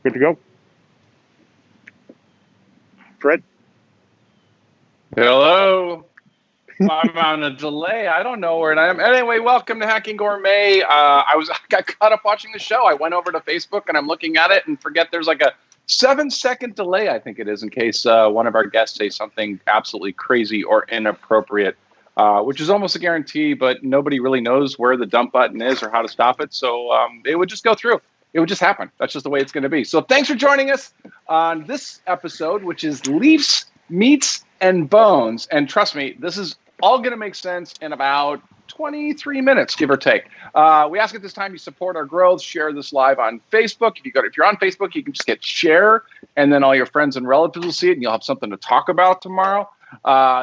Good to go. Fred? Hello. I'm on a delay. I don't know where I am. Anyway, welcome to Hacking Gourmet. I got caught up watching the show. I went over to Facebook and I'm looking at it and forget there's like a 7-second delay, I think it is, in case one of our guests says something absolutely crazy or inappropriate, which is almost a guarantee, but nobody really knows where the dump button is or how to stop it. So it would just go through. It would just happen. That's just the way it's going to be. So thanks for joining us on this episode, which is Leafs, Meats, and Bones. And trust me, this is all going to make sense in about 23 minutes, give or take. We ask at this time you support our growth, share this live on Facebook. If you're on Facebook, you can just hit share, and then all your friends and relatives will see it, and you'll have something to talk about tomorrow.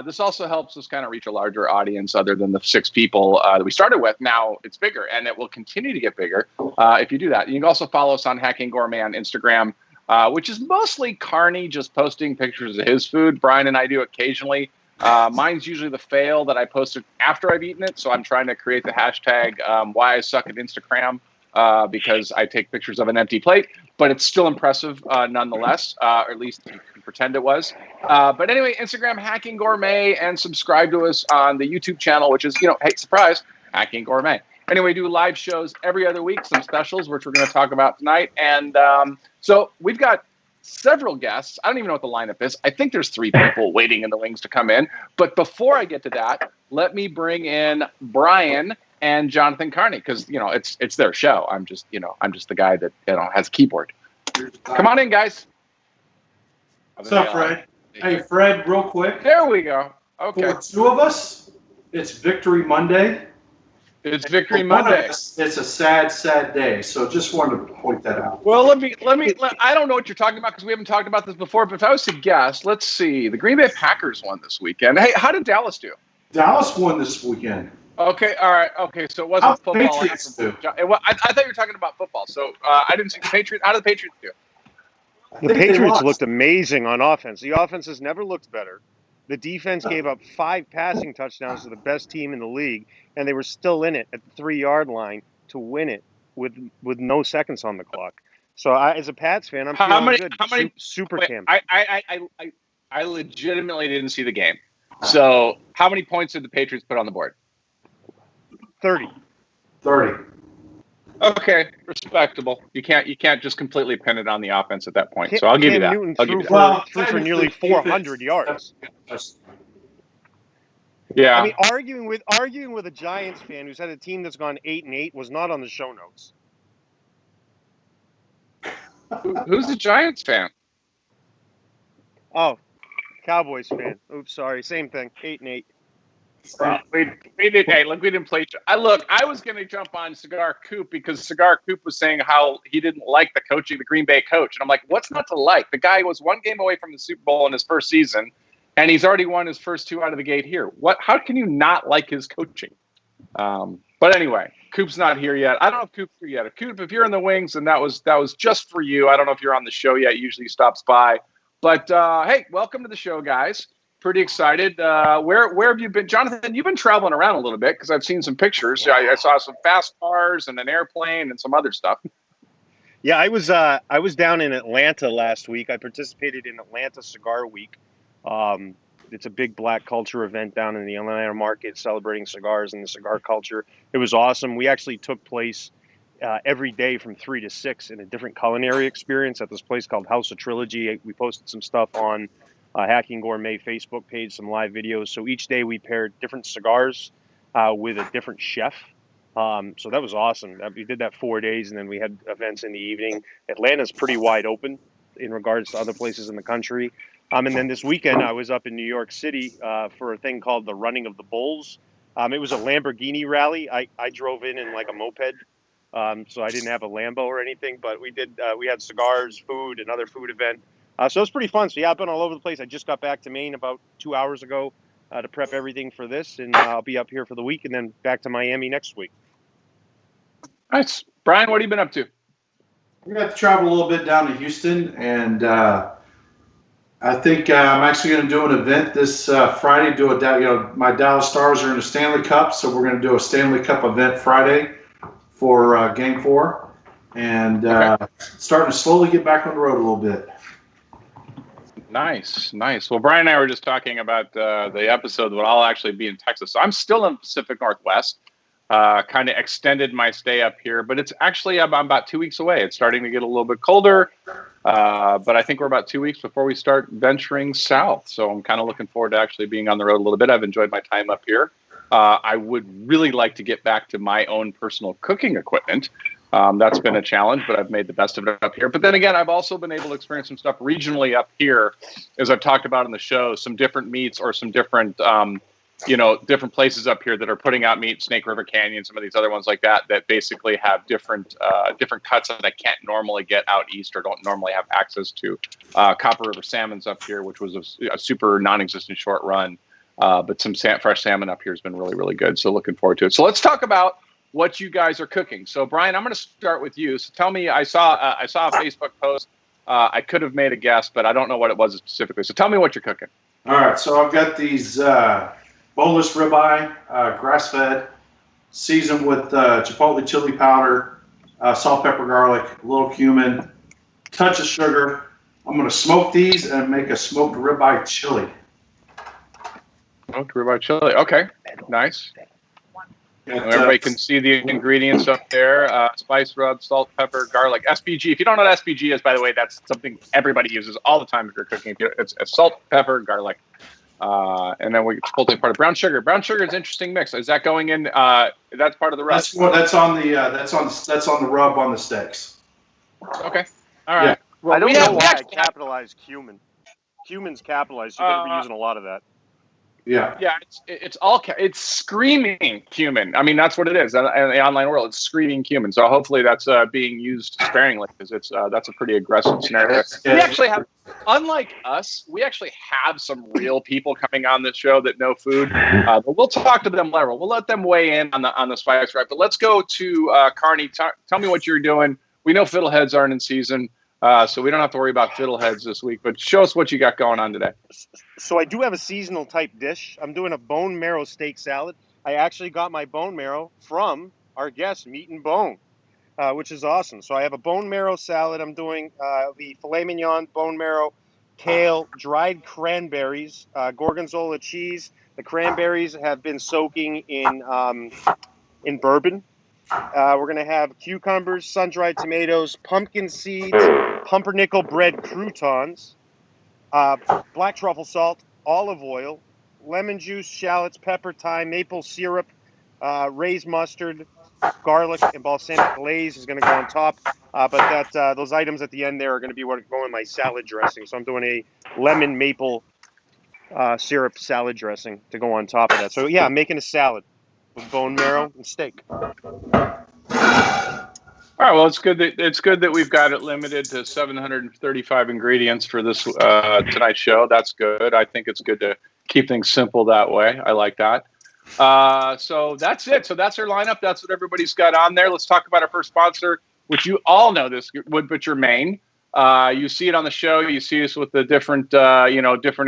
This also helps us kind of reach a larger audience other than the 6 people that we started with. Now it's bigger, and it will continue to get bigger if you do that. You can also follow us on Hacking Gourmet on Instagram, which is mostly Carney just posting pictures of his food. Brian and I do occasionally. Mine's usually the fail that I posted after I've eaten it, so I'm trying to create the hashtag why I suck at Instagram because I take pictures of an empty plate, but it's still impressive nonetheless, or at least you can pretend it was. But anyway, Instagram, Hacking Gourmet, and subscribe to us on the YouTube channel, which is, hey, surprise, Hacking Gourmet. Anyway, we do live shows every other week, some specials, which we're going to talk about tonight. And so we've got several guests. I don't even know what the lineup is. I think there's 3 people waiting in the wings to come in. But before I get to that, let me bring in Brian and Jonathan Carney, because it's their show. I'm just the guy that has a keyboard. Come on in, guys. What's up, Fred? Hey, Fred, real quick. There we go. Okay. For 2 of us, it's Victory Monday. It's Victory Monday. It's a sad, sad day. So just wanted to point that out. Well, let me. I don't know what you're talking about because we haven't talked about this before. But if I was to guess, let's see. The Green Bay Packers won this weekend. Hey, how did Dallas do? Dallas won this weekend. Okay, all right. Okay, so it wasn't football. Patriots do. I thought you were talking about football. So I didn't see the Patriots. How did the Patriots do? The Patriots looked amazing on offense. The offense has never looked better. The defense gave up 5 passing touchdowns to the best team in the league, and they were still in it at the 3-yard line to win it with no seconds on the clock. So as a Pats fan, I'm feeling good. How many? Super wait, camp. I legitimately didn't see the game. So how many points did the Patriots put on the board? 30. Okay, respectable. You can't just completely pin it on the offense at that point. So I'll give you that. I'll give you that. Threw for nearly 400 yards. Yeah. I mean, arguing with a Giants fan who's had a team that's gone 8-8 was not on the show notes. Who's the Giants fan? Oh, Cowboys fan. Oops, sorry. Same thing. 8-8. We didn't play. I was going to jump on Cigar Coop because Cigar Coop was saying how he didn't like the coaching, the Green Bay coach. And I'm like, what's not to like? The guy was 1 game away from the Super Bowl in his first season, and he's already won his first 2 out of the gate here. How can you not like his coaching? But anyway, Coop's not here yet. I don't know if Coop's here yet. Coop, if you're in the wings, and that was just for you. I don't know if you're on the show yet. Usually he stops by. But, hey, welcome to the show, guys. Pretty excited. Where have you been? Jonathan, you've been traveling around a little bit because I've seen some pictures. I saw some fast cars and an airplane and some other stuff. Yeah, I was down in Atlanta last week. I participated in Atlanta Cigar Week. It's a big Black culture event down in the Atlanta market celebrating cigars and the cigar culture. It was awesome. We actually took place every day from 3 to 6 in a different culinary experience at this place called House of Trilogy. We posted some stuff on Hacking Gourmet Facebook page, some live videos. So each day we paired different cigars with a different chef. So that was awesome. We did that 4 days, and then we had events in the evening. Atlanta's pretty wide open in regards to other places in the country. And then this weekend I was up in New York City for a thing called the Running of the Bulls. It was a Lamborghini rally. I drove in like a moped, so I didn't have a Lambo or anything. But we had cigars, food, another food event. So it was pretty fun. So yeah, I've been all over the place. I just got back to Maine about 2 hours ago to prep everything for this, and I'll be up here for the week and then back to Miami next week. Nice. Brian, what have you been up to? We got to travel a little bit down to Houston, and I think I'm actually going to do an event this Friday. My Dallas Stars are in the Stanley Cup, so we're going to do a Stanley Cup event Friday for Game 4. and starting to slowly get back on the road a little bit. Nice. Well, Brian and I were just talking about the episode that I'll actually be in Texas. So I'm still in the Pacific Northwest. Kind of extended my stay up here, but it's actually I'm about 2 weeks away. It's starting to get a little bit colder, but I think we're about 2 weeks before we start venturing south. So I'm kind of looking forward to actually being on the road a little bit. I've enjoyed my time up here. I would really like to get back to my own personal cooking equipment. That's been a challenge, but I've made the best of it up here. But then again, I've also been able to experience some stuff regionally up here, as I've talked about in the show, some different meats or some different different places up here that are putting out meat, Snake River Canyon, some of these other ones like that basically have different cuts that I can't normally get out east or don't normally have access to. Copper River Salmon's up here, which was a super non-existent short run, but some fresh salmon up here has been really, really good. So looking forward to it. So let's talk about what you guys are cooking. So Brian, I'm going to start with you. So tell me, I saw a Facebook post. I could have made a guess, but I don't know what it was specifically. So tell me what you're cooking. All right, so I've got these boneless ribeye, grass-fed, seasoned with chipotle chili powder, salt, pepper, garlic, a little cumin, touch of sugar. I'm going to smoke these and make a smoked ribeye chili. Smoked ribeye chili. Okay, nice. Everybody can see the ingredients up there. Spice rub, salt, pepper, garlic, SPG. If you don't know what SPG is, by the way, that's something everybody uses all the time if you're cooking. It's salt, pepper, garlic. And then chipotle part of brown sugar. Brown sugar is an interesting mix. Is that going in? That's part of the rub. That's on the rub on the steaks. Okay. All right. Yeah. Well, I don't know why I capitalized cumin. Cumin's capitalized. You're going to be using a lot of that. Yeah. Yeah. It's screaming cumin. I mean, that's what it is. In the online world, it's screaming cumin. So hopefully that's being used sparingly, because that's a pretty aggressive scenario. We actually have, unlike us, we actually have some real people coming on this show that know food. But we'll talk to them later. We'll let them weigh in on the spice right. But let's go to Carney. Tell me what you're doing. We know fiddleheads aren't in season. So we don't have to worry about fiddleheads this week, but show us what you got going on today. So I do have a seasonal type dish. I'm doing a bone marrow steak salad. I actually got my bone marrow from our guest, Meat and Bone, which is awesome. So I have a bone marrow salad. I'm doing the filet mignon, bone marrow, kale, dried cranberries, gorgonzola cheese. The cranberries have been soaking in bourbon. We're going to have cucumbers, sun-dried tomatoes, pumpkin seeds, pumpernickel bread croutons, black truffle salt, olive oil, lemon juice, shallots, pepper, thyme, maple syrup, raised mustard, garlic, and balsamic glaze is going to go on top. But those items at the end there are going to be what go in my salad dressing. So I'm doing a lemon maple syrup salad dressing to go on top of that. So, yeah, I'm making a salad with bone marrow and steak. All right. Well, it's good that we've got it limited to 735 ingredients for this tonight's show. That's good. I think it's good to keep things simple that way. I like that. So that's it. So that's our lineup. That's what everybody's got on there. Let's talk about our first sponsor, which you all know, this Wood Butcher Maine. You see it on the show. You see us with the different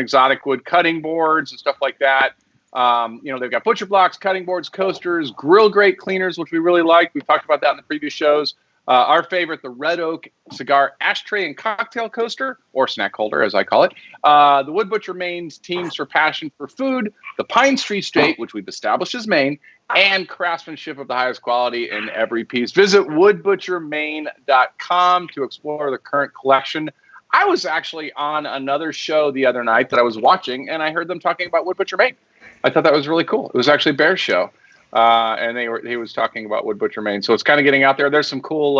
exotic wood cutting boards and stuff like that. They've got butcher blocks, cutting boards, coasters, grill grate cleaners, which we really like. We've talked about that in the previous shows. Our favorite, the Red Oak cigar ashtray and cocktail coaster, or snack holder, as I call it. The Wood Butcher Maine's teams for passion for food, the Pine Tree State, which we've established as Maine, and craftsmanship of the highest quality in every piece. Visit woodbutchermaine.com to explore the current collection. I was actually on another show the other night that I was watching, and I heard them talking about Wood Butcher Maine. I thought that was really cool. It was actually Bear's show, and he was talking about Wood Butcher Maine. So it's kind of getting out there. There's some cool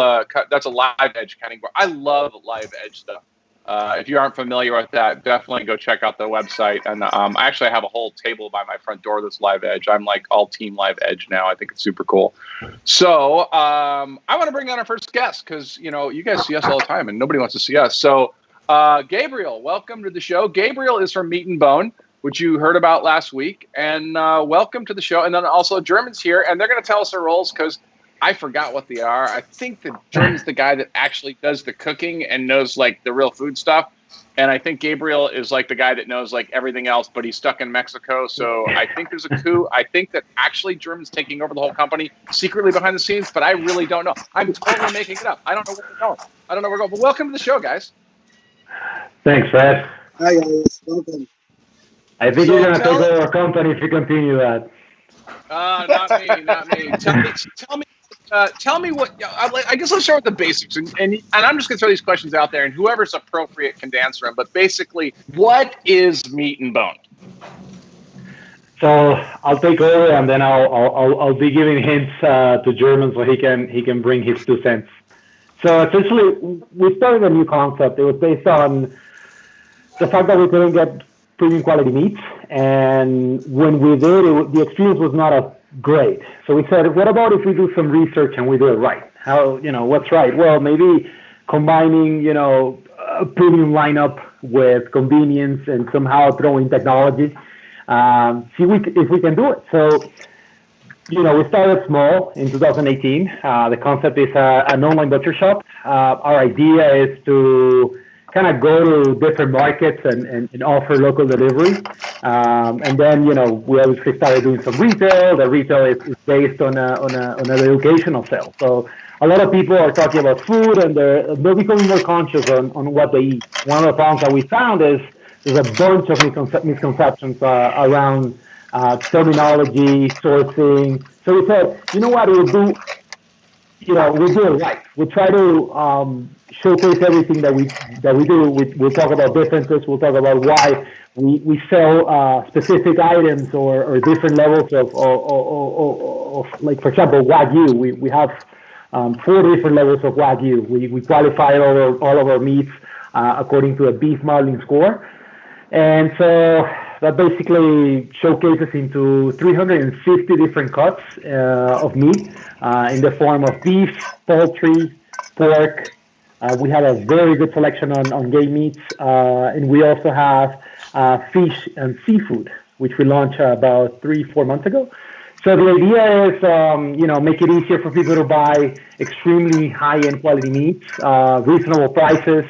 that's a live edge cutting board. I love live edge stuff. If you aren't familiar with that, definitely go check out the website. And I actually have a whole table by my front door that's live edge. I'm like all team live edge now. I think it's super cool. So I want to bring on our first guest because you guys see us all the time and nobody wants to see us. So Gabriel, welcome to the show. Gabriel is from Meat and Bone, which you heard about last week, and welcome to the show. And then also German's here, and they're going to tell us their roles because I forgot what they are. I think that German's the guy that actually does the cooking and knows like the real food stuff. And I think Gabriel is like the guy that knows like everything else, but he's stuck in Mexico. So I think there's a coup. I think that actually German's taking over the whole company secretly behind the scenes, but I really don't know. I'm totally making it up. I don't know where we're going. I don't know where we're going. But welcome to the show, guys. Thanks, Fred. Hi, guys. Welcome. I think you're going to take over our company if you continue that. Not me. Tell me what. I guess let's start with the basics, and I'm just gonna throw these questions out there, and whoever's appropriate can answer them. But basically, what is meat and bone? So I'll take over, and then I'll be giving hints to German so he can bring his 2 cents. So essentially, we started a new concept. It was based on the fact that we couldn't get premium quality meats, and when we did, the experience was not as great. So we said, what about if we do some research and we do it right? What's right? Well, maybe combining, a premium lineup with convenience and somehow throwing technology. See if we can do it. So, we started small in 2018. The concept is an online butcher shop. Our idea is to kind of go to different markets and offer local delivery. And then, we obviously started doing some retail. The retail is based on an educational sale. So a lot of people are talking about food and they're becoming more conscious on what they eat. One of the problems that we found is there's a bunch of misconceptions around terminology, sourcing. So we said, you know what, we'll do it right. We'll try to showcase everything that we do. We'll talk about differences. We'll talk about why we sell specific items or different levels of like, for example, Wagyu. We have 4 different levels of Wagyu. We qualify all of our meats according to a beef modeling score. And so that basically showcases into 350 different cuts of meat in the form of beef, poultry, pork. We have a very good selection on game meats, and we also have fish and seafood, which we launched about 3-4 months ago. So the idea is, make it easier for people to buy extremely high-end quality meats, reasonable prices.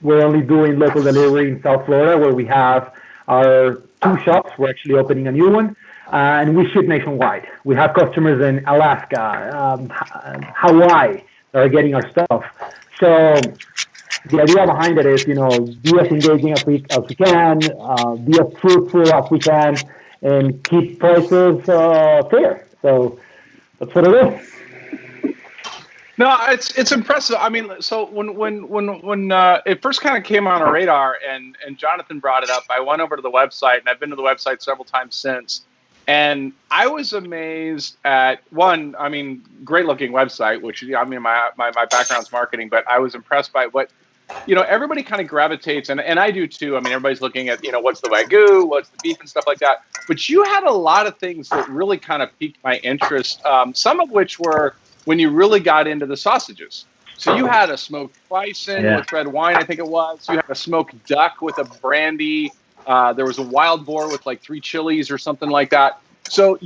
We're only doing local delivery in South Florida, where we have our 2 shops. We're actually opening a new one, and we ship nationwide. We have customers in Alaska, Hawaii that are getting our stuff. So the idea behind it is, be as engaging as we can, be as fruitful as we can, and keep prices fair. So that's what it is. No, it's impressive. I mean, so when it first kind of came on our radar and Jonathan brought it up, I went over to the website, and I've been to the website several times since. And I was amazed at one, I mean, great looking website, which, I mean, my background's marketing, but I was impressed by what, everybody kind of gravitates, and I do too. I mean, everybody's looking at, what's the Wagyu, what's the beef and stuff like that. But you had a lot of things that really kind of piqued my interest, some of which were when you really got into the sausages. So you had a smoked bison with red wine, I think it was. You had a smoked duck with a brandy. There was a wild boar with like 3 chilies or something like that. So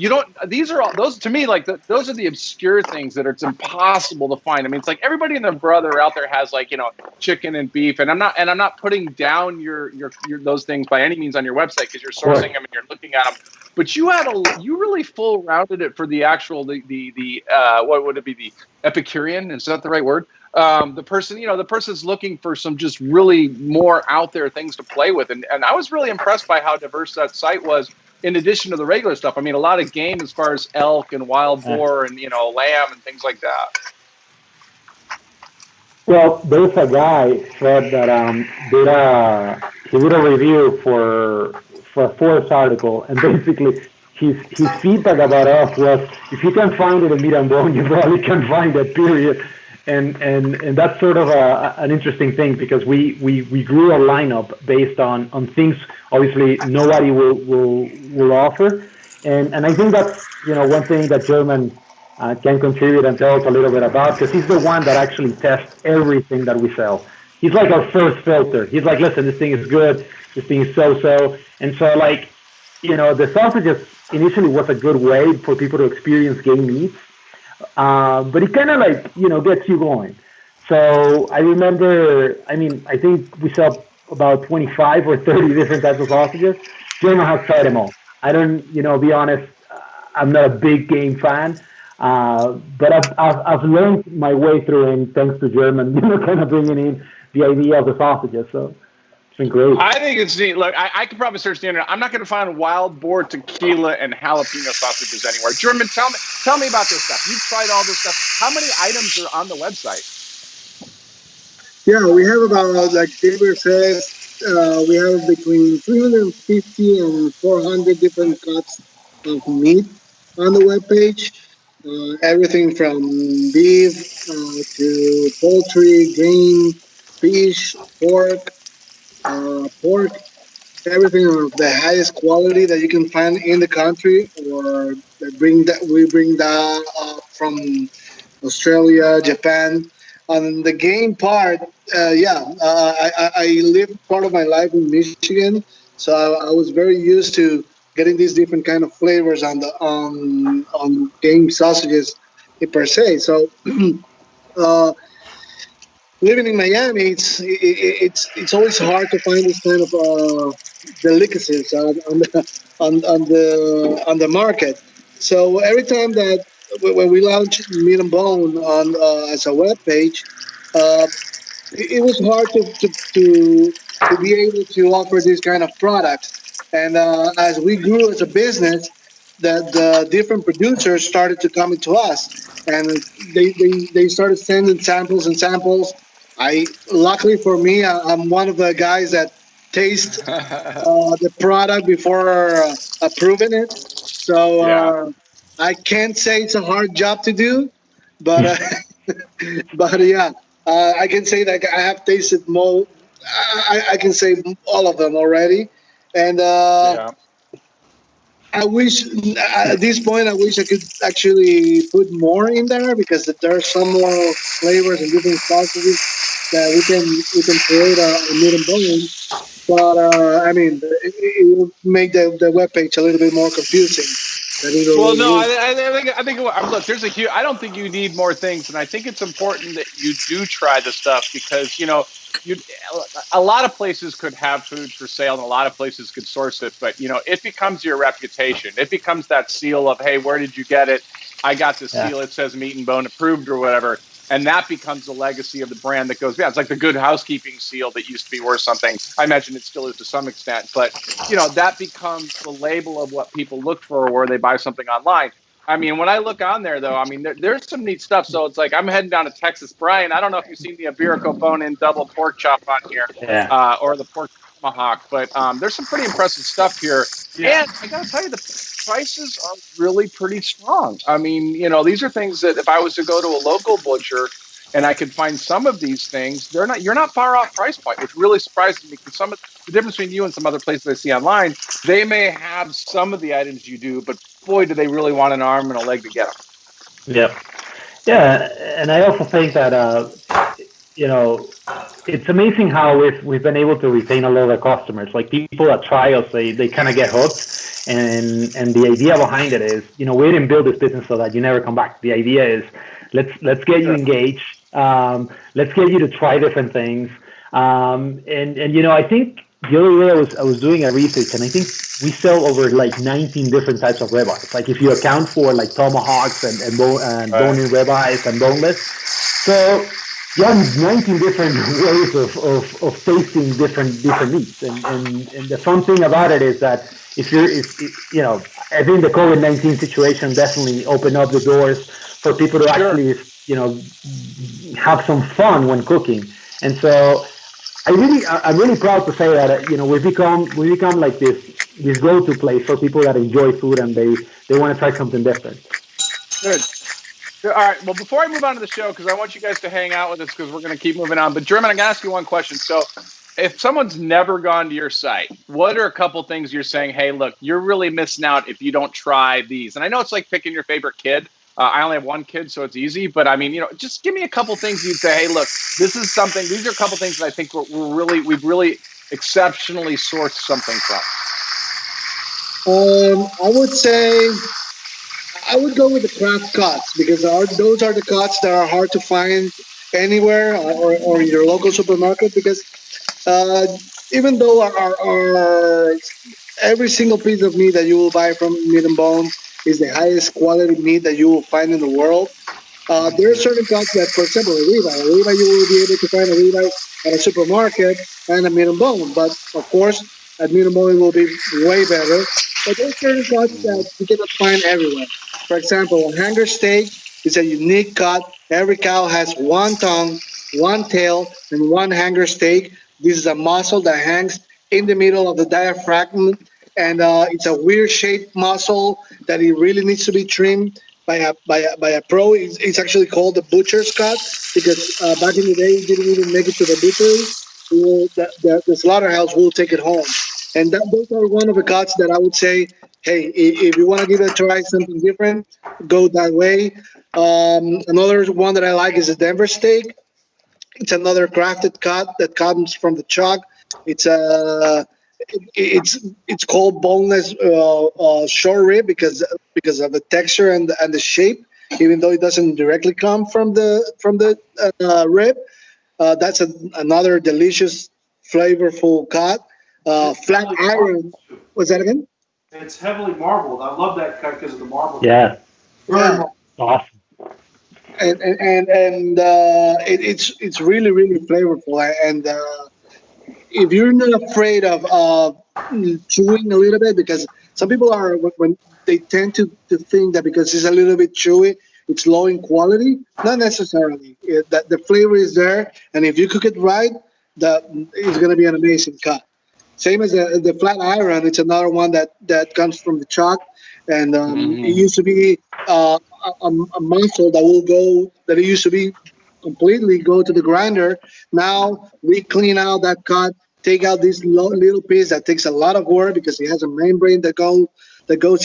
these are all, those to me, like those are the obscure things that it's impossible to find. I mean, it's like everybody and their brother out there has like, chicken and beef, and I'm not putting down your those things by any means on your website, because you're sourcing them and you're looking at them. But you really full rounded it for the actual, what would it be? The Epicurean? Is that the right word? The person's looking for some just really more out there things to play with. And I was really impressed by how diverse that site was, in addition to the regular stuff. I mean, a lot of game as far as elk and wild boar and, lamb and things like that. Well, there's a guy, Fred, that did a review for a Forbes article, and basically his feedback about us was, if you can find it in meat and bone, you probably can find it, period. And that's sort of an interesting thing, because we grew a lineup based on things obviously nobody will offer, and I think that's one thing that German can contribute and tell us a little bit about, because he's the one that actually tests everything that we sell. He's like our first filter. He's like, listen, this thing is good, this thing is so-so. And so, like, the sausages, initially was a good way for people to experience game meats, but it kind of like gets you going. So I remember, I mean, I think we saw about 25 or 30 different types of sausages. German has tried them all. I don't, be honest, I'm not a big game fan, but I've learned my way through it thanks to German, kind of bringing in the idea of the sausages. So it's been great. I think it's neat. Look, I could probably search the internet. I'm not going to find wild boar tequila and jalapeno sausages anywhere. German, tell me about this stuff. You've tried all this stuff. How many items are on the website? Yeah, we have about, like David says, we have between 350 and 400 different cuts of meat on the webpage. Everything from beef to poultry, game, fish, pork, everything of the highest quality that you can find in the country, or we bring that from Australia, Japan. On the game part, I lived part of my life in Michigan, so I was very used to getting these different kind of flavors on game sausages per se. So living in Miami, it's always hard to find this kind of delicacies on the market. So every time that when we launched Meat and Bone on as a web page, it was hard to be able to offer this kind of product. And as we grew as a business, the different producers started to come to us, and they started sending samples and samples. Luckily for me, I'm one of the guys that taste the product before approving it. So I can't say it's a hard job to do, but but yeah, I can say that I have tasted more. I can say all of them already, and I wish at this point I wish I could actually put more in there, because there are some more flavors and different sauces that we can create a meat and bone. But I mean, it will make the webpage a little bit more confusing. Well, no, I think. Look, there's a huge. I don't think you need more things, and I think it's important that you do try the stuff, because a lot of places could have food for sale, and a lot of places could source it, but it becomes your reputation. It becomes that seal of, hey, where did you get it? I got this seal. It says Meat and Bone approved or whatever. And that becomes the legacy of the brand that goes, it's like the Good Housekeeping seal that used to be worth something. I imagine it still is to some extent, but that becomes the label of what people look for where they buy something online. I mean, when I look on there, though, I mean, there's some neat stuff. So it's like I'm heading down to Texas. Brian, I don't know if you've seen the Iberico bone-in double pork chop on here, or the pork tomahawk, but there's some pretty impressive stuff here. Yeah. And I got to tell you, the prices are really pretty strong. I mean, these are things that if I was to go to a local butcher and I could find some of these things, you're not far off price point, which really surprises me, because some of the difference between you and some other places I see online, they may have some of the items you do, but boy, do they really want an arm and a leg to get them. Yeah, and I also think that it's amazing how we've been able to retain a lot of the customers. Like people that try us, they kind of get hooked, and the idea behind it is, we didn't build this business so that you never come back. The idea is let's get you engaged, let's get you to try different things, and I think the other day I was doing a research, and I think we sell over like 19 different types of ribeyes. Like if you account for like tomahawks and bone-in ribeyes and boneless, so you have 19 different ways of tasting different meats, and the fun thing about it is that if I think the COVID-19 situation definitely opened up the doors for people to actually have some fun when cooking, and so I'm really proud to say that we become like this go-to place for people that enjoy food and they want to try something different. Good. All right. Well, before I move on to the show, because I want you guys to hang out with us, because we're going to keep moving on. But German, I'm going to ask you one question. So, if someone's never gone to your site, what are a couple things you're saying? Hey, look, you're really missing out if you don't try these. And I know it's like picking your favorite kid. I only have one kid, so it's easy. But I mean, just give me a couple things you'd say. Hey, look, this is something. These are a couple things that I think we've really exceptionally sourced something from. I would say I would go with the craft cuts because those are the cuts that are hard to find anywhere or in your local supermarket because uh, even though our every single piece of meat that you will buy from Meat and Bone is the highest quality meat that you will find in the world. There are certain cuts that, for example, a ribeye, you will be able to find a ribeye at a supermarket and a Meat and Bone, but of course, at Meat and Bone it will be way better. But there are certain cuts that you cannot find everywhere. For example, a hanger steak is a unique cut. Every cow has one tongue, one tail, and one hanger steak. This is a muscle that hangs in the middle of the diaphragm, and it's a weird shaped muscle that it really needs to be trimmed by a pro. It's actually called the butcher's cut because back in the day, it didn't even make it to the butchery. The slaughterhouse will take it home, and those are one of the cuts that I would say, hey, if you want to give it a try, something different, go that way. Another one that I like is the Denver steak. It's another crafted cut that comes from the chuck. It's a it's called boneless short rib because of the texture and the shape. Even though it doesn't directly come from the rib, another delicious, flavorful cut. Flat iron. What's that again? It's heavily marbled. I love that cut because of the marble. Yeah, Very Yeah. marbled. awesome. It's really really flavorful and if you're not afraid of chewing a little bit, because some people are when they tend to think that because it's a little bit chewy, it's low in quality. Not necessarily. That the flavor is there, and if you cook it right, that it's going to be an amazing cut. Same as the flat iron, it's another one that comes from the chalk, and it Mhm. used to be a muscle that it used to be completely go to the grinder. Now we clean out that cut, take out this little piece that takes a lot of work because it has a membrane that goes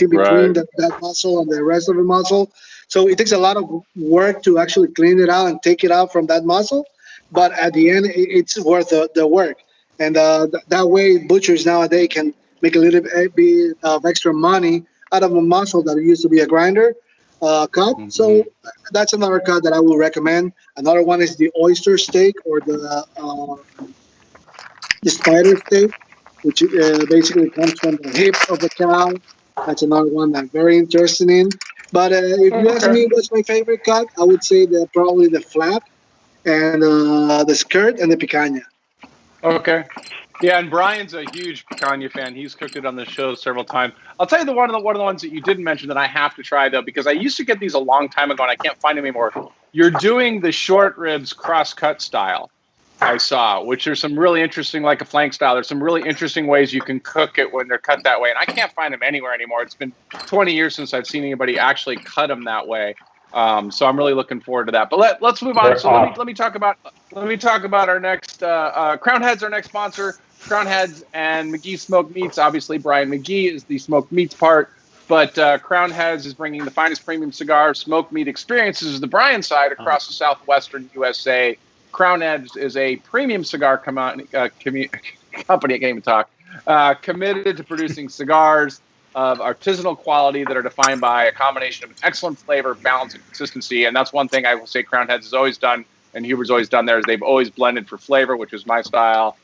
in between Right. that muscle and the rest of the muscle. So it takes a lot of work to actually clean it out and take it out from that muscle. But at the end, it's worth the work. And that way, butchers nowadays can make a little bit of extra money out of a muscle that used to be a grinder cut. Mhm. So that's another cut that I will recommend. Another one is the oyster steak or the spider steak, which basically comes from the hip of the cow. That's another one that I'm very interested in. But if you ask Okay. me what's my favorite cut, I would say that probably the flap and the skirt and the picanha. Okay. Yeah, and Brian's a huge picanha fan. He's cooked it on the show several times. I'll tell you one of the ones that you didn't mention that I have to try though, because I used to get these a long time ago and I can't find them anymore. You're doing the short ribs cross cut style. I saw, which are some really interesting, like a flank style. There's some really interesting ways you can cook it when they're cut that way, and I can't find them anywhere anymore. It's been 20 years since I've seen anybody actually cut them that way. So I'm really looking forward to that. But let's move on. They're So awesome. let me talk about our next Crown Heads, our next sponsor. Crown Heads and McGee Smoked Meats. Obviously, Brian McGee is the smoked meats part, but Crown Heads is bringing the finest premium cigar smoked meat experiences to the Brian side across the southwestern USA. Crown Heads is a premium cigar company. I can't even talk. Committed to producing cigars of artisanal quality that are defined by a combination of excellent flavor, balance, and consistency. And that's one thing I will say Crown Heads has always done, and Huber's always done there, is they've always blended for flavor, which is my style.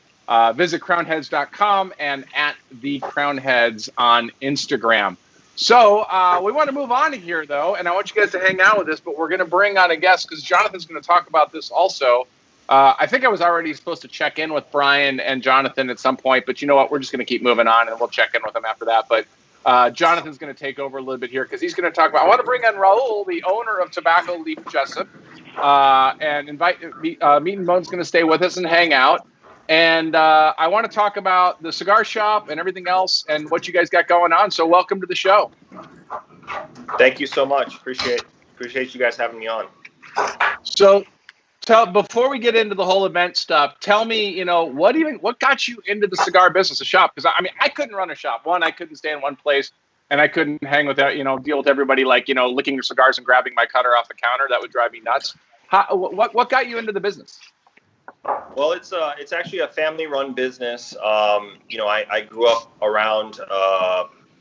Visit crownheads.com and at the Crownheads on Instagram. So we want to move on here, though, and I want you guys to hang out with us, but we're going to bring on a guest because Jonathan's going to talk about this also. I think I was already supposed to check in with Brian and Jonathan at some point, but you know what? We're just going to keep moving on, and we'll check in with them after that. But Jonathan's going to take over a little bit here because he's going to talk about. I want to bring on Raul, the owner of Tobacco Leaf Jessup, and invite Meat and Bone's going to stay with us and hang out. And I want to talk about the cigar shop and everything else and what you guys got going on. So welcome to the show. Thank you so much. Appreciate you guys having me on. So before we get into the whole event stuff, tell me, what got you into the cigar business, the shop? Because I mean, I couldn't run a shop. One, I couldn't stay in one place, and I couldn't hang with deal with everybody licking your cigars and grabbing my cutter off the counter. That would drive me nuts. What got you into the business? Well, it's actually a family-run business. I grew up around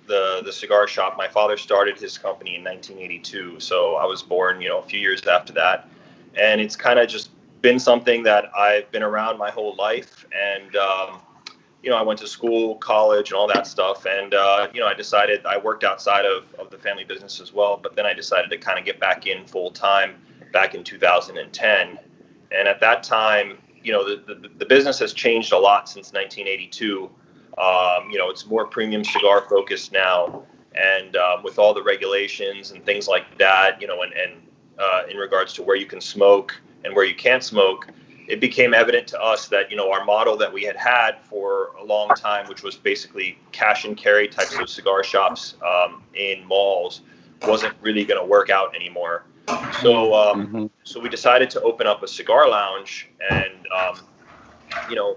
the cigar shop. My father started his company in 1982, so I was born, a few years after that, and it's kind of just been something that I've been around my whole life, and I went to school, college, and all that stuff, and I decided I worked outside of the family business as well, but then I decided to kind of get back in full time back in 2010, and at that time, the business has changed a lot since 1982. It's more premium cigar focused now, and with all the regulations and things like that, and in regards to where you can smoke and where you can't smoke, it became evident to us that, our model that we had for a long time, which was basically cash and carry types of cigar shops in malls, wasn't really going to work out anymore. So, so we decided to open up a cigar lounge, and,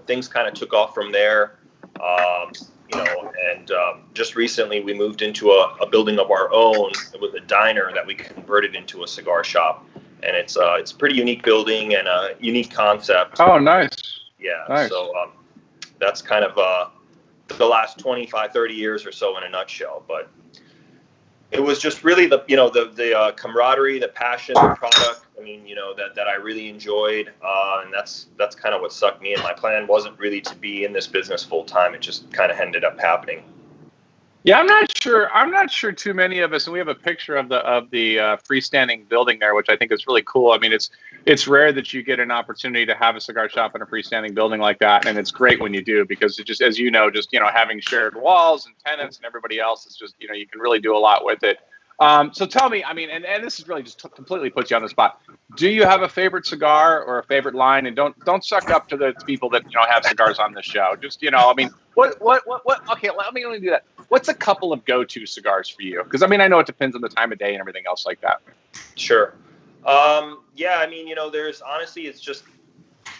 things kind of took off from there. Just recently we moved into a building of our own with a diner that we converted into a cigar shop, and it's a pretty unique building and a unique concept. Oh, nice. Yeah. Nice. So that's kind of the last 25, 30 years or so in a nutshell. But it was just really the camaraderie, the passion, the product. I mean, that I really enjoyed, and that's kind of what sucked me in. My plan wasn't really to be in this business full time. It just kind of ended up happening. Yeah, I'm not sure too many of us, and we have a picture of the freestanding building there, which I think is really cool. I mean, it's rare that you get an opportunity to have a cigar shop in a freestanding building like that, and it's great when you do, because it just, as having shared walls and tenants and everybody else, is just, you can really do a lot with it. So tell me, I mean, and this is really just completely puts you on the spot. Do you have a favorite cigar or a favorite line? And don't suck up to the people that have cigars on the show. Just I mean, what? Okay, let me do that. What's a couple of go-to cigars for you? Because I mean, I know it depends on the time of day and everything else like that. Sure. Yeah, I mean, there's honestly, it's just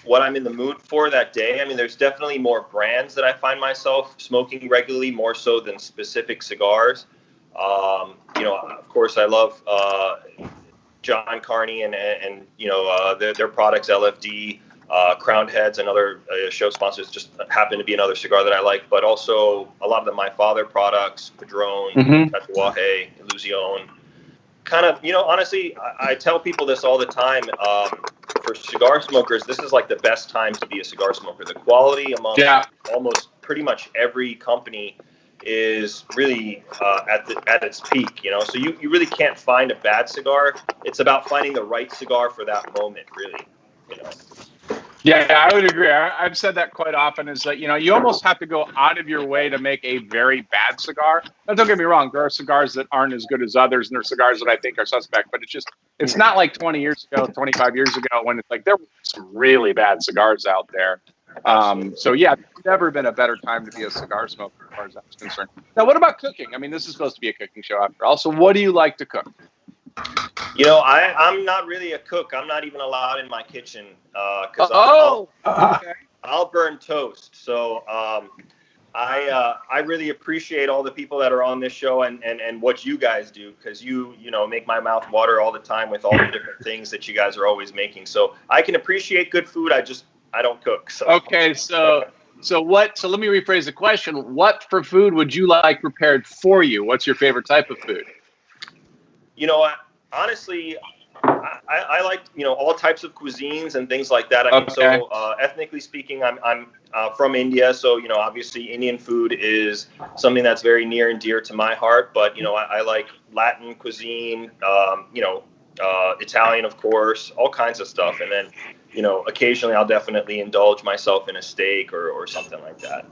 what I'm in the mood for that day. I mean, there's definitely more brands that I find myself smoking regularly, more so than specific cigars. Of course, I love John Carney and their products, LFD, Crowned Heads, and other show sponsors just happen to be another cigar that I like. But also a lot of the My Father products, Padron, Tatuaje, Illusion. Kind of, honestly, I tell people this all the time. For cigar smokers, this is like the best time to be a cigar smoker. The quality among almost pretty much every company is really at its peak, so you really can't find a bad cigar. It's about finding the right cigar for that moment, really. Yeah, I would agree. I've said that quite often, is that you almost have to go out of your way to make a very bad cigar. Now, don't get me wrong, there are cigars that aren't as good as others, and there are cigars that I think are suspect, but it's not like 20 years ago, 25 years ago, when it's like there were some really bad cigars out there. So yeah, there's never been a better time to be a cigar smoker as far as that's concerned. Now, what about cooking? I mean, this is supposed to be a cooking show after all. So what do you like to cook? I'm not really a cook. I'm not even allowed in my kitchen because I'll burn toast. So I really appreciate all the people that are on this show and what you guys do, because you make my mouth water all the time with all the different things that you guys are always making. So I can appreciate good food. I don't cook. So. Okay, so let me rephrase the question. What for food would you like prepared for you? What's your favorite type of food? Honestly, I like all types of cuisines and things like that. I mean, so ethnically speaking, I'm from India, so obviously Indian food is something that's very near and dear to my heart. But I like Latin cuisine, Italian, of course, all kinds of stuff, and then occasionally I'll definitely indulge myself in a steak or something like that.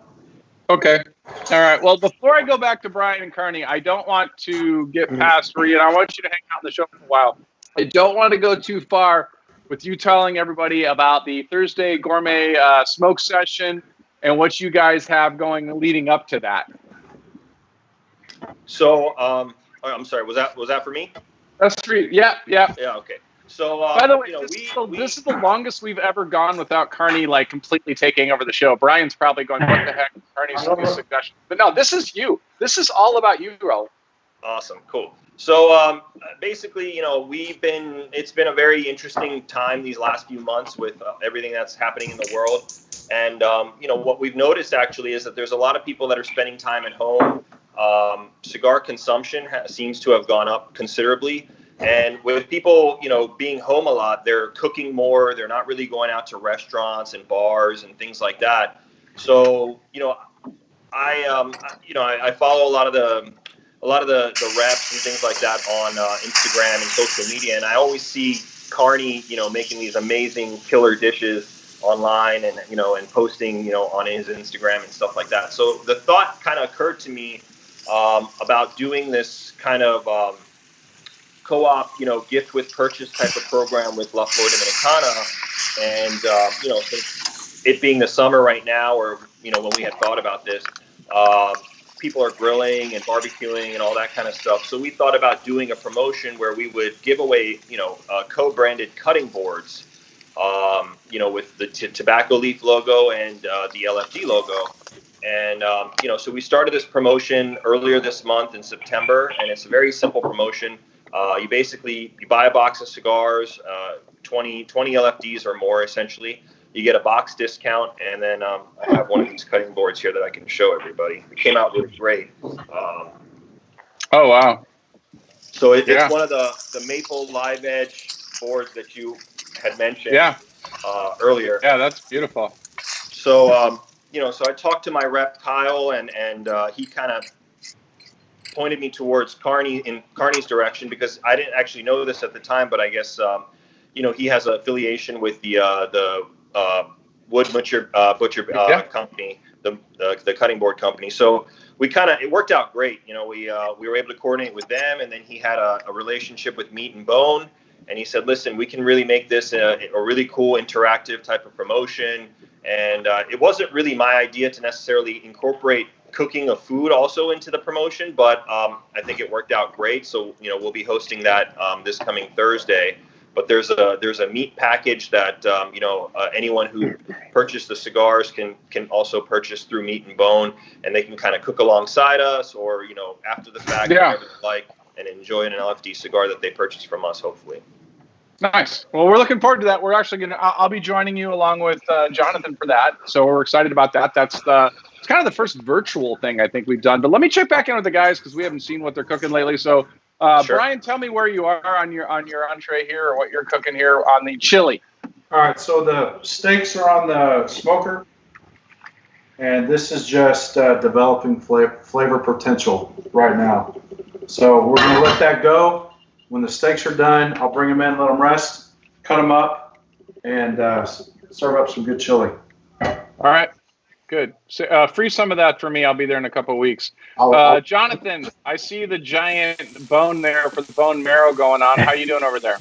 Okay. All right. Well, before I go back to Brian and Carney, I don't want to get past Reed. I want you to hang out on the show for a while. I don't want to go too far with you telling everybody about the Thursday Gourmet Smoke Session and what you guys have going leading up to that. So, I'm sorry. Was that for me? That's Reed. Yeah. Okay. So, by the way, this is the longest we've ever gone without Carney completely taking over the show. Brian's probably going, "What the heck?" Carney's suggestion. But no, this is you. This is all about you, Raul. Awesome, cool. So, basically, it's been a very interesting time these last few months with everything that's happening in the world. And what we've noticed actually is that there's a lot of people that are spending time at home. cigar consumption seems to have gone up considerably. And with people, being home a lot, they're cooking more. They're not really going out to restaurants and bars and things like that. So, I follow a lot of the reps and things like that on Instagram and social media, and I always see Carney, making these amazing killer dishes online and and posting on his Instagram and stuff like that. So the thought kind of occurred to me about doing this kind of co-op, gift with purchase type of program with La Flor Dominicana, and since it being the summer right now, or when we had thought about this, people are grilling and barbecuing and all that kind of stuff. So we thought about doing a promotion where we would give away, co-branded cutting boards, with the tobacco leaf logo and the LFD logo. And, so we started this promotion earlier this month in September, and it's a very simple promotion. You buy a box of cigars, 20 LFDs or more, essentially. You get a box discount, and then I have one of these cutting boards here that I can show everybody. It came out really great. Oh, wow. So it's one of the maple live edge boards that you had mentioned earlier. Yeah, that's beautiful. So, so I talked to my rep, Kyle, and he kind of pointed me towards Carney's direction, because I didn't actually know this at the time, but I guess, he has an affiliation with the wood butcher company, the cutting board company. So it worked out great. We were able to coordinate with them, and then he had a relationship with Meat and Bone, and he said, listen, we can really make this a really cool interactive type of promotion. And it wasn't really my idea to necessarily incorporate cooking of food also into the promotion, but I think it worked out great. So we'll be hosting that this coming Thursday. But there's a meat package that anyone who purchased the cigars can also purchase through Meat and Bone, and they can kind of cook alongside us, or after the fact, whatever they like, and enjoy an LFD cigar that they purchased from us, hopefully. Nice. Well, we're looking forward to that. We're actually I'll be joining you along with Jonathan for that, so we're excited about that. It's kind of the first virtual thing I think we've done. But let me check back in with the guys, because we haven't seen what they're cooking lately. So. Sure. Brian, tell me where you are on your entree here, or what you're cooking here on the chili. All right, so the steaks are on the smoker, and this is just developing flavor potential right now. So we're going to let that go. When the steaks are done, I'll bring them in, let them rest, cut them up, and serve up some good chili. All right. Good. So, free some of that for me. I'll be there in a couple of weeks. Jonathan, I see the giant bone there for the bone marrow going on. How you doing over there?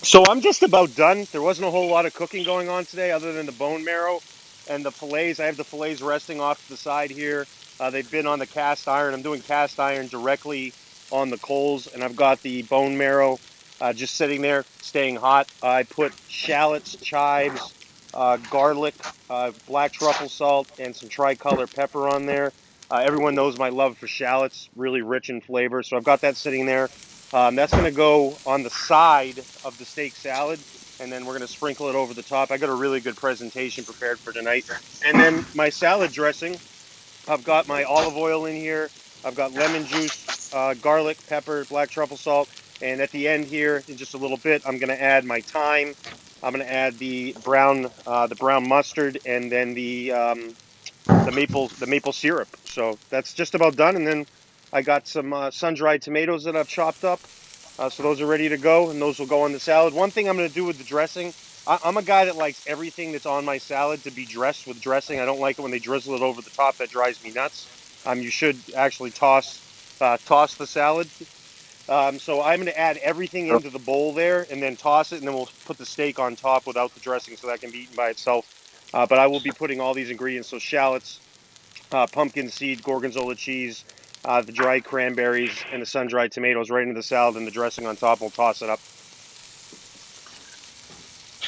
So I'm just about done. There wasn't a whole lot of cooking going on today other than the bone marrow and the fillets. I have the fillets resting off to the side here. They've been on the cast iron. I'm doing cast iron directly on the coals, and I've got the bone marrow just sitting there, staying hot. I put shallots, chives, garlic, black truffle salt, and some tricolor pepper on there. Everyone knows my love for shallots, really rich in flavor. So I've got that sitting there. That's going to go on the side of the steak salad, and then we're going to sprinkle it over the top. I got a really good presentation prepared for tonight. And then my salad dressing, I've got my olive oil in here. I've got lemon juice, garlic, pepper, black truffle salt. And at the end here, in just a little bit, I'm going to add my thyme. I'm going to add the brown mustard, and then the maple syrup. So that's just about done. And then I got some sun-dried tomatoes that I've chopped up. So those are ready to go, and those will go on the salad. One thing I'm going to do with the dressing, I'm a guy that likes everything that's on my salad to be dressed with dressing. I don't like it when they drizzle it over the top. That drives me nuts. You should actually toss the salad. So I'm going to add everything into the bowl there and then toss it, and then we'll put the steak on top without the dressing so that can be eaten by itself. But I will be putting all these ingredients, so shallots, pumpkin seed, gorgonzola cheese, the dried cranberries, and the sun-dried tomatoes right into the salad, and the dressing on top. We'll toss it up.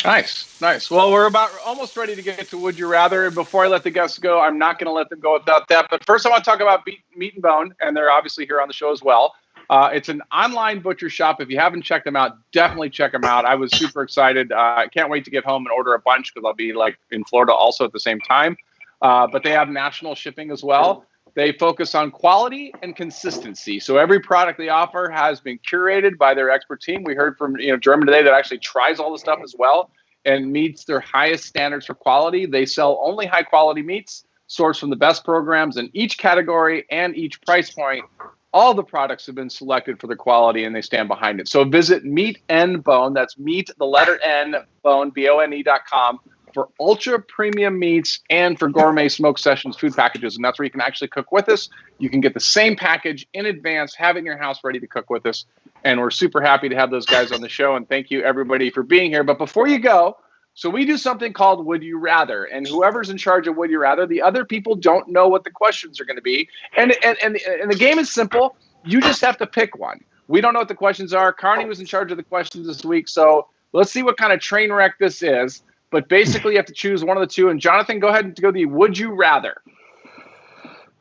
Nice. Well, we're about almost ready to get to Would You Rather. Before I let the guests go, I'm not going to let them go without that. But first, I want to talk about Meat and Bone, and they're obviously here on the show as well. It's an online butcher shop. If you haven't checked them out, definitely check them out. I was super excited. I can't wait to get home and order a bunch, because I'll be in Florida also at the same time. But they have national shipping as well. They focus on quality and consistency. So every product they offer has been curated by their expert team. We heard from German today that actually tries all the stuff as well and meets their highest standards for quality. They sell only high quality meats sourced from the best programs in each category and each price point. All the products have been selected for the quality and they stand behind it. So visit Meat N Bone, that's meat, the letter N, bone, BONE.com, for ultra premium meats and for Gourmet Smoke Sessions food packages. And that's where you can actually cook with us. You can get the same package in advance, have it in your house ready to cook with us. And we're super happy to have those guys on the show. And thank you, everybody, for being here. But before you go, so we do something called Would You Rather. And whoever's in charge of Would You Rather, the other people don't know what the questions are going to be. And the game is simple. You just have to pick one. We don't know what the questions are. Carney was in charge of the questions this week. So let's see what kind of train wreck this is. But basically, you have to choose one of the two. And Jonathan, go ahead and go the Would You Rather.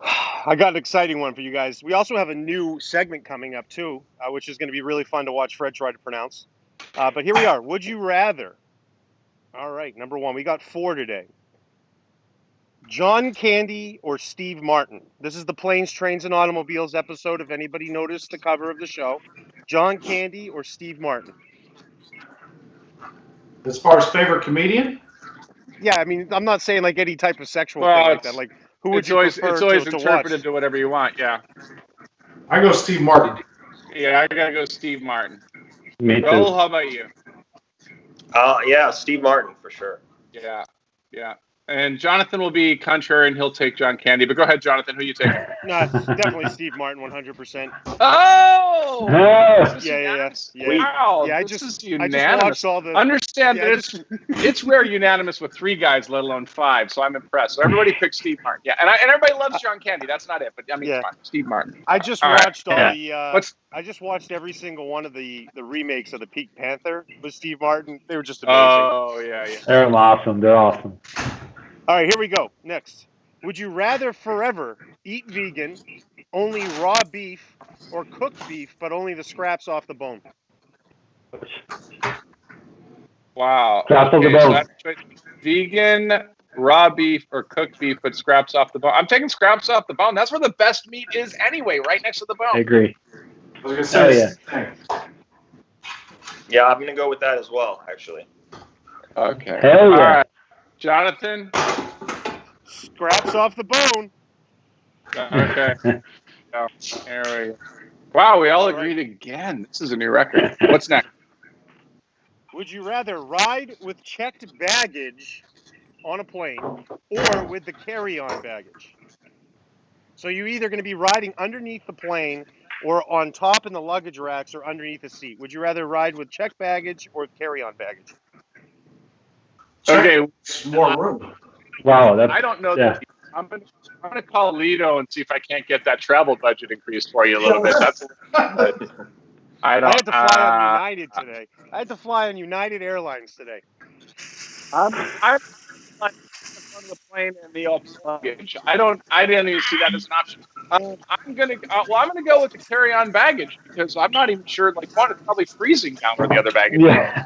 I got an exciting one for you guys. We also have a new segment coming up, too, which is going to be really fun to watch Fred try to pronounce. But here we are. Would you rather? All right, number one. We got 4 today. John Candy or Steve Martin? This is the Planes, Trains, and Automobiles episode, if anybody noticed the cover of the show. John Candy or Steve Martin? As far as favorite comedian? Yeah, I mean, I'm not saying like any type of sexual Well, thing like that. Like, who would you prefer it's always to interpreted watch? to whatever you want, yeah. I go Steve Martin. Yeah, I got to go Steve Martin. Me too. Raul, how about you? Yeah, Steve Martin for sure. Yeah. And Jonathan will be contrary, and he'll take John Candy. But go ahead, Jonathan. Who you take? No, definitely Steve Martin, 100%. Oh! Yeah. Wow, Yeah, this is I unanimous. just watched all the. Understand that it's rare unanimous with 3 guys, let alone 5. So I'm impressed. So everybody picked Steve Martin. Yeah, and everybody loves John Candy. That's not it, but I mean, Yeah. come on, Steve Martin. I just All watched right. all Yeah. the. I just watched every single one of the remakes of the Pink Panther with Steve Martin. They were just amazing. Oh yeah. They're awesome. They're awesome. All right, here we go. Next. Would you rather forever eat vegan, only raw beef, or cooked beef, but only the scraps off the bone? Wow. Scraps off the so bone. that's vegan, raw beef, or cooked beef, but scraps off the bone. I'm taking scraps off the bone. That's where the best meat is anyway, right next to the bone. I agree. I was going to say Oh, the same thing. Yeah, I'm gonna go with that as well, actually. Okay. Hell yeah. All right. Jonathan? Scraps off the bone. Okay. Oh, there we go. Wow, we all agreed again. This is a new record. What's next? Would you rather ride with checked baggage on a plane or with the carry-on baggage? So you're either going to be riding underneath the plane or on top in the luggage racks or underneath the seat. Would you rather ride with checked baggage or carry-on baggage? Okay. More room. Wow. That's, I don't know. Yeah. I'm gonna call Lido and see if I can't get that travel budget increased for you a little bit. That's. I I don't. had to fly on United today. I had to fly on United Airlines today. I'm like on the plane and the luggage. I didn't even see that as an option. I'm gonna go with the carry-on baggage because I'm not even sure. Like, one, it's probably freezing down where the other baggage. Yeah.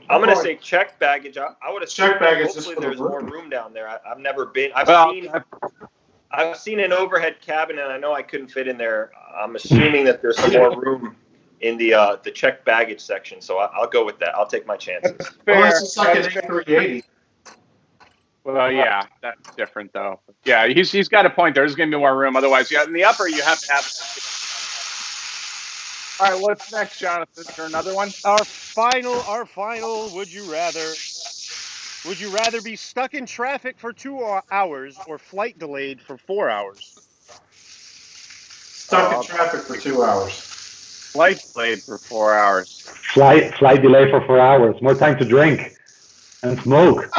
I'm gonna say checked baggage. I would have Checked baggage just hopefully for the there's more room. room down there. I've never been. I've seen an overhead cabin, and I know I couldn't fit in there. I'm assuming that there's some more room in the checked baggage section, so I'll go with that. I'll take my chances. Well, this is like an A380. Well, yeah, that's different though. Yeah, he's got a point there. There's going to be more room. Otherwise, yeah, in the upper, you have to have. All right, what's next, Jonathan? Is there another one? Our final, would you rather? Would you rather be stuck in traffic for 2 hours or flight delayed for 4 hours? Stuck in traffic for 2 hours. Flight delayed for 4 hours. Flight delay for 4 hours. More time to drink and smoke.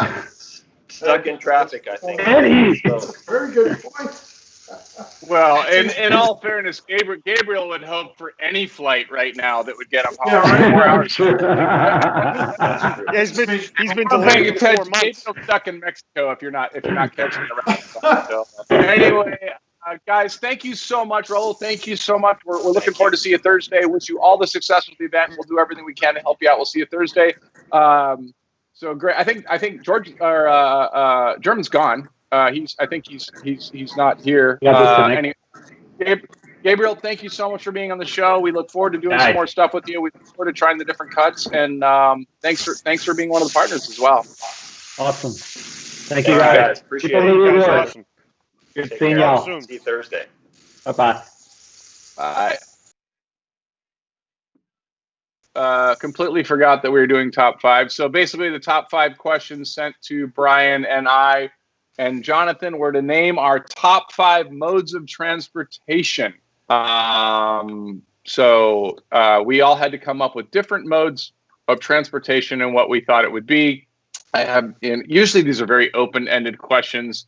Stuck in traffic, I think. Eddie! Very good point. Well, in all fairness, Gabriel would hope for any flight right now that would get him home. Yeah, right. 4 hours. Yeah, he's been Paying delayed for 4 attention. months. Gabriel's stuck in Mexico if you're not catching the rest. So, anyway, guys, thank you so much, Raul. Thank you so much. We're looking forward to see you Thursday. Wish you all the success with the event. We'll do everything we can to help you out. We'll see you Thursday. So great. I think George or German's gone. I think he's not here. Yeah, disconnect. Gabriel, thank you so much for being on the show. We look forward to doing some Nice. more stuff with you. We look forward to trying the different cuts, and thanks for being one of the partners as well. Awesome. Thank you, All right, guys. guys. Appreciate Keep it. up the good Guys, work. awesome. Good Take seeing care. y'all. Soon. See you Thursday. Bye-bye. Completely forgot that we were doing top 5. So basically, the top 5 questions sent to Brian and I and Jonathan were to name our top 5 modes of transportation. So we all had to come up with different modes of transportation and what we thought it would be. Usually these are very open-ended questions.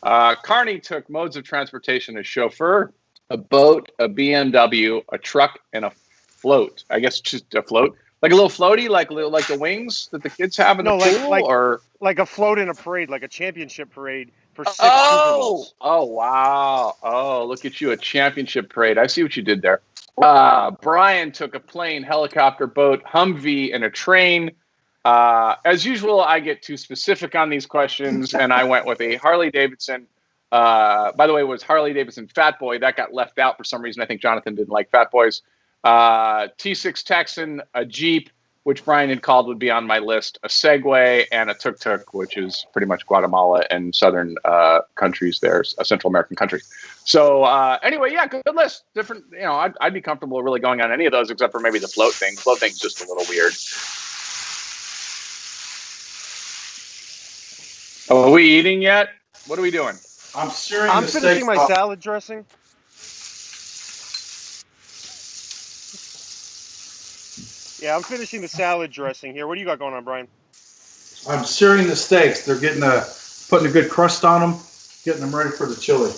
Carney took modes of transportation as chauffeur, a boat, a BMW, a truck, and a float. I guess just a float, like a little floaty, like the wings that the kids have in the pool, or like a float in a parade, like a championship parade for 6 Super Bowls. Oh, wow. Oh, look at you, a championship parade. I see what you did there. Brian took a plane, helicopter, boat, Humvee, and a train. As usual, I get too specific on these questions, and I went with a Harley Davidson. By the way, it was Harley Davidson Fat Boy. That got left out for some reason. I think Jonathan didn't like Fat Boys. T6 Texan, a Jeep, which Brian had called would be on my list, a Segway, and a tuk-tuk, which is pretty much Guatemala and southern countries there, a Central American country. So anyway, yeah, good list. Different, I'd be comfortable really going on any of those except for maybe the float thing. Float thing's just a little weird. Are we eating yet? What are we doing? I'm searing I'm the steak. finishing my salad dressing. Yeah, I'm finishing the salad dressing here. What do you got going on, Brian? I'm searing the steaks. They're putting a good crust on them, getting them ready for the chili.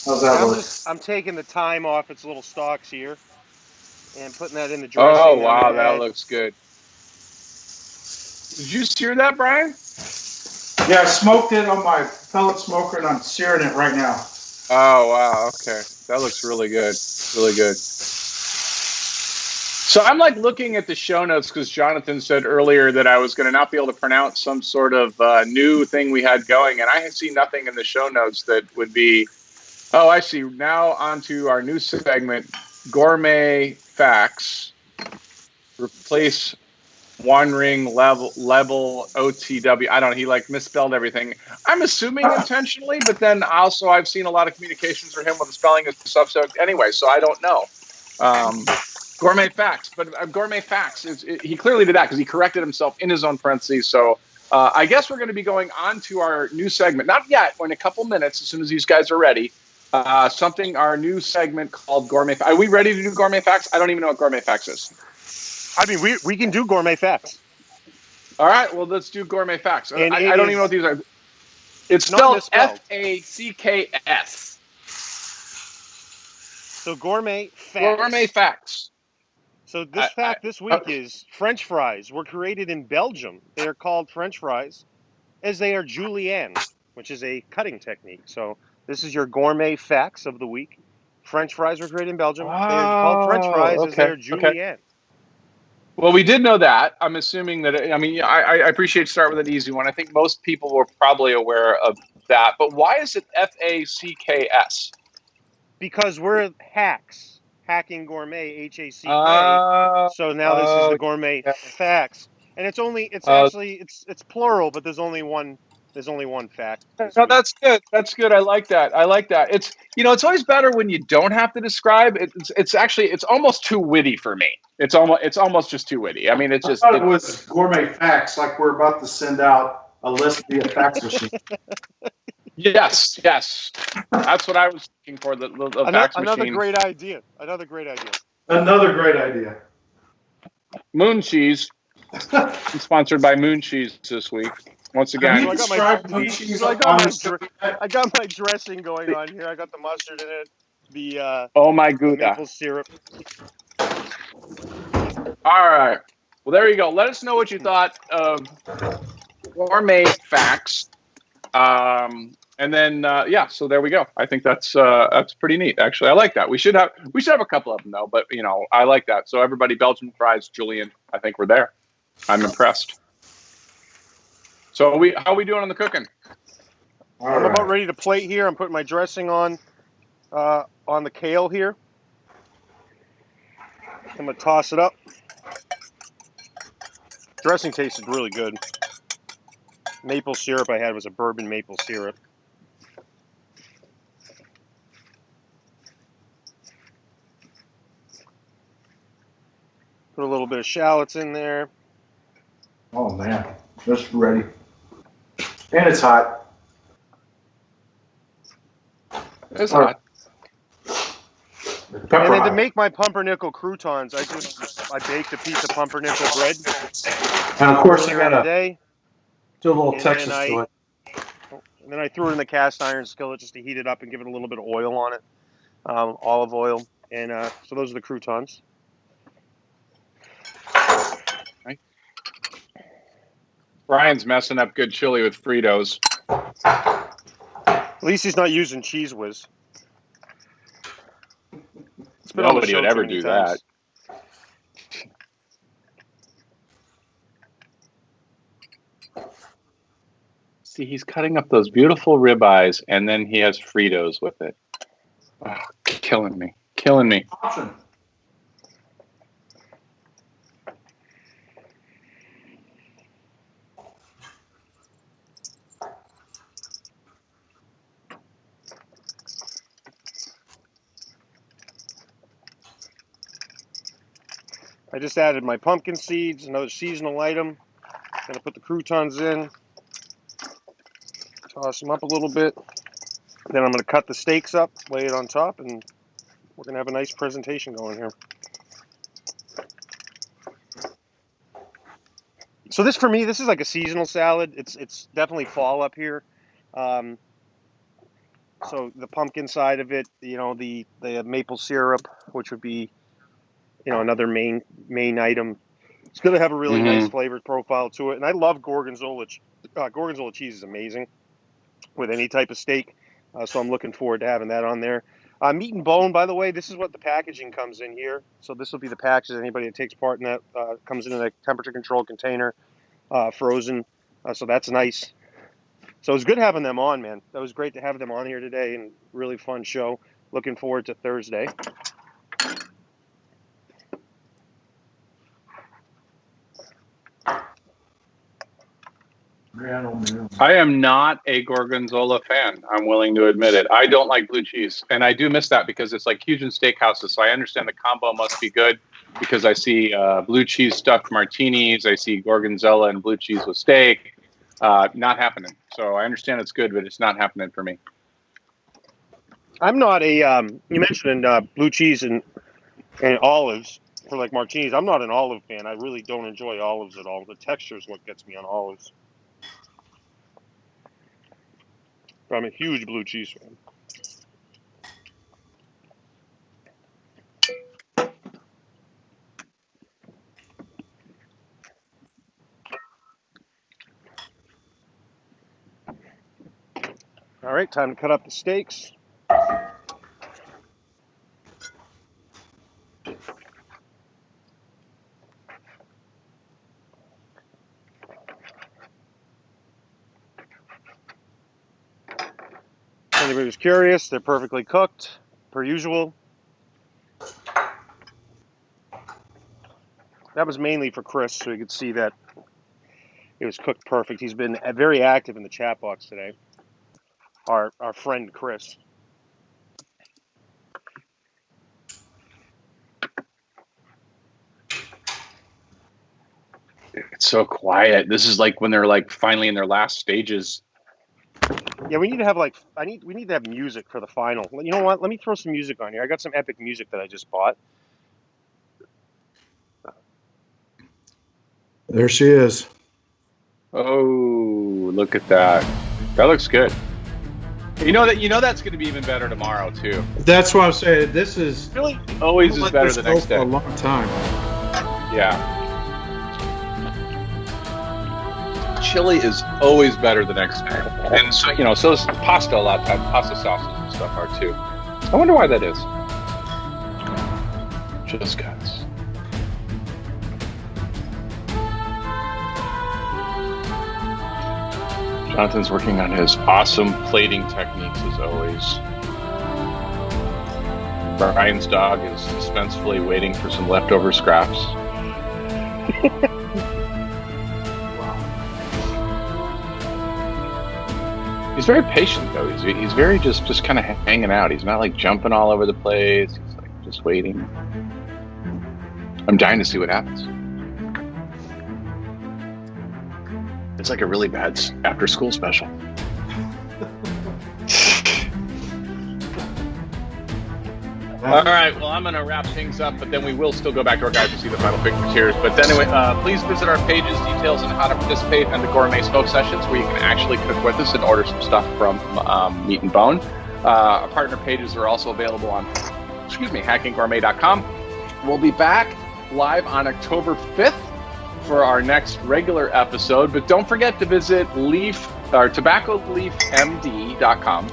How's that look? I'm taking the thyme off its little stalks here and putting that in the dressing. Oh, wow, that looks good. Did you sear that, Brian? Yeah, I smoked it on my pellet smoker, and I'm searing it right now. Oh, wow, okay. That looks really good. Really good. So I'm looking at the show notes because Jonathan said earlier that I was going to not be able to pronounce some sort of new thing we had going, and I see nothing in the show notes that would be. Oh, I see. Now on to our new segment, Gourmet Facts. Replace one ring level OTW. I don't know. He misspelled everything. I'm assuming intentionally, but then also I've seen a lot of communications from him with the spelling of stuff. So anyway, so I don't know. Gourmet Facts, but Gourmet Facts he clearly did that because he corrected himself in his own parentheses. So I guess we're going to be going on to our new segment. Not yet. We're in a couple minutes as soon as these guys are ready. Our new segment called Gourmet. Are we ready to do Gourmet Facts? I don't even know what Gourmet Facts is. I mean, we can do Gourmet Facts. All right, well, let's do Gourmet Facts. And I don't even know what these are. It's spelled Facts. So Gourmet Facts. Gourmet Facts. So this week is French fries were created in Belgium. They are called French fries as they are julienne, which is a cutting technique. So this is your Gourmet Facts of the week. French fries were created in Belgium. They are called French fries as they are julienne. Okay. Well, we did know that. I'm assuming that. I appreciate start with an easy one. I think most people were probably aware of that. But why is it FACKS? Because we're hacks, hacking gourmet, HACK. So now this is the Gourmet Facts, and it's plural, but there's only one fact. No, that's good. That's good. I like that. It's it's always better when you don't have to describe. It's almost too witty for me. It's almost just too witty. I mean, it's just. I thought it was Gourmet Facts, like we're about to send out a list via fax machine. Yes. That's what I was looking for. The fax machine. Another great idea. Moon cheese. I'm sponsored by Moon Cheese this week. Once again, I got my dressing going on here. I got the mustard in it. The my Gouda maple syrup. All right. Well, there you go. Let us know what you thought of Gourmet Facts. And then so there we go. I think that's pretty neat. Actually, I like that. We should have a couple of them though. But I like that. So everybody, Belgian fries, Julian. I think we're there. I'm impressed. So how are we doing on the cooking? I'm about ready to plate here. I'm putting my dressing on the kale here. I'm gonna toss it up. Dressing tasted really good. Maple syrup I had was a bourbon maple syrup. Put a little bit of shallots in there. Oh man, just ready. And it's hot. It's hot. Pepper And then to hot. make my pumpernickel croutons, I baked a piece of pumpernickel bread. And of course, you earlier in the gotta day, do a little and Texas then to it. and then I threw it in the cast iron skillet just to heat it up and give it a little bit of oil on it, olive oil, and so those are the croutons. Brian's messing up good chili with Fritos. At least he's not using Cheese Whiz. It's been on the Nobody show would ever too many do times. that. See, he's cutting up those beautiful ribeyes, and then he has Fritos with it. Oh, killing me. Killing me. Option. I just added my pumpkin seeds, another seasonal item. Gonna put the croutons in, toss them up a little bit. Then I'm gonna cut the steaks up, lay it on top, and we're gonna have a nice presentation going here. So this, for me, this is like a seasonal salad. It's definitely fall up here. So the pumpkin side of it, the maple syrup, which would be, another main item. It's going to have a really nice flavored profile to it. And I love gorgonzola. Gorgonzola cheese is amazing with any type of steak. So I'm looking forward to having that on there. Meat and bone, by the way, this is what the packaging comes in here. So this will be the package. Anybody that takes part in that comes in a temperature controlled container, frozen. So that's nice. So it was good having them on, man. That was great to have them on here today, and really fun show. Looking forward to Thursday. I am not a gorgonzola fan. I'm willing to admit it. I don't like blue cheese, and I do miss that because it's like huge in steakhouses. So I understand the combo must be good because I see blue cheese stuffed martinis. I see gorgonzola and blue cheese with steak. Not happening. So I understand it's good, but it's not happening for me. I'm not a. You mentioned blue cheese and olives for like martinis. I'm not an olive fan. I really don't enjoy olives at all. The texture is what gets me on olives. But I'm a huge blue cheese fan. All right, time to cut up the steaks. Anybody who's curious, they're perfectly cooked, per usual. That was mainly for Chris, so you could see that it was cooked perfect. He's been very active in the chat box today. Our friend Chris. It's so quiet. This is like when they're like finally in their last stages. Yeah, we need to have we need to have music for the final. You know what? Let me throw some music on here. I got some epic music that I just bought. There she is. Oh, look at that. That looks good. You know that's going to be even better tomorrow too. That's what I'm saying. This is Really, always is better the next for day. a long time. Yeah. Chili is always better the next day, and so so is pasta. A lot of times, pasta sauces and stuff are too. I wonder why that is. Just cuts. Jonathan's working on his awesome plating techniques as always. Brian's dog is suspensefully waiting for some leftover scraps. He's very patient though. He's very just kind of hanging out. He's not like jumping all over the place. He's like just waiting. I'm dying to see what happens. It's like a really bad after-school special. All right, well, I'm going to wrap things up, but then we will still go back to our guys to see the final pictures here. But anyway, please visit our pages, details on how to participate in the Gourmet Smoke Sessions, where you can actually cook with us and order some stuff from Meat and Bone. Our partner pages are also available on, hackinggourmet.com. We'll be back live on October 5th for our next regular episode, but don't forget to visit tobaccoleafmd.com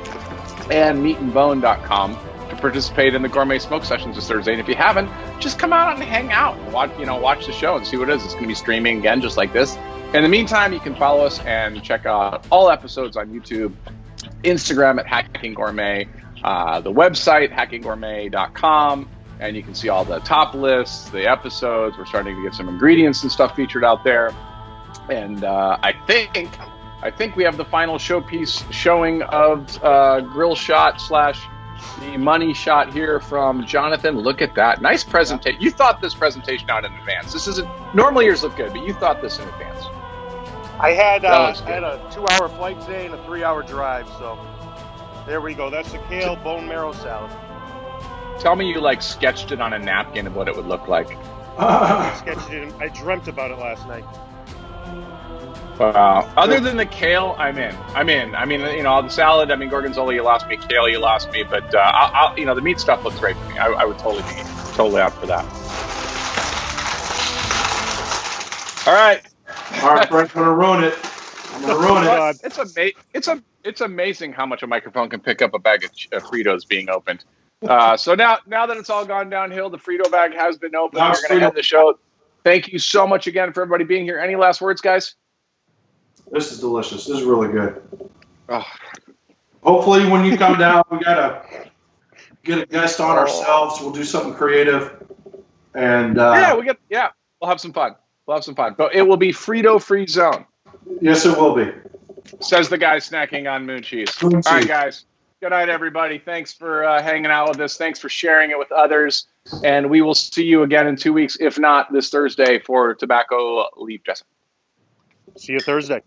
and meatandbone.com to participate in the Gourmet Smoke Sessions this Thursday. And if you haven't, just come out and hang out and watch the show and see what it is. It's going to be streaming again, just like this. In the meantime, you can follow us and check out all episodes on YouTube, Instagram at Hacking Gourmet, the website, hackinggourmet.com, and you can see all the top lists, the episodes. We're starting to get some ingredients and stuff featured out there. And I think we have the final showing of grill shot / the money shot here from Jonathan. Look at that. Nice presentation. You thought this presentation out in advance. This isn't, normally yours look good, but you thought this in advance. I had a 2-hour flight today and a 3-hour drive, so there we go. That's the kale bone marrow salad. Tell me you sketched it on a napkin of what it would look like. I sketched it. I dreamt about it last night. Wow. Other than the kale, I'm in. I mean, the salad. Gorgonzola, you lost me. Kale, you lost me. But the meat stuff looks great for me. I would totally be out for that. All right, Frank's gonna ruin it. I'm gonna ruin it. It's amazing how much a microphone can pick up a bag of Fritos being opened. So now that it's all gone downhill, the Frito bag has been opened. We're going to end the show. Thank you so much again for everybody being here. Any last words, guys? This is delicious. This is really good. Oh. Hopefully, when you come down, we gotta get a guest on ourselves. We'll do something creative, and we'll have some fun. But it will be Frito-free zone. Yes, it will be. Says the guy snacking on moon cheese. All right, guys. Good night, everybody. Thanks for hanging out with us. Thanks for sharing it with others. And we will see you again in 2 weeks, if not this Thursday, for Tobacco Leaf Jessup. See you Thursday.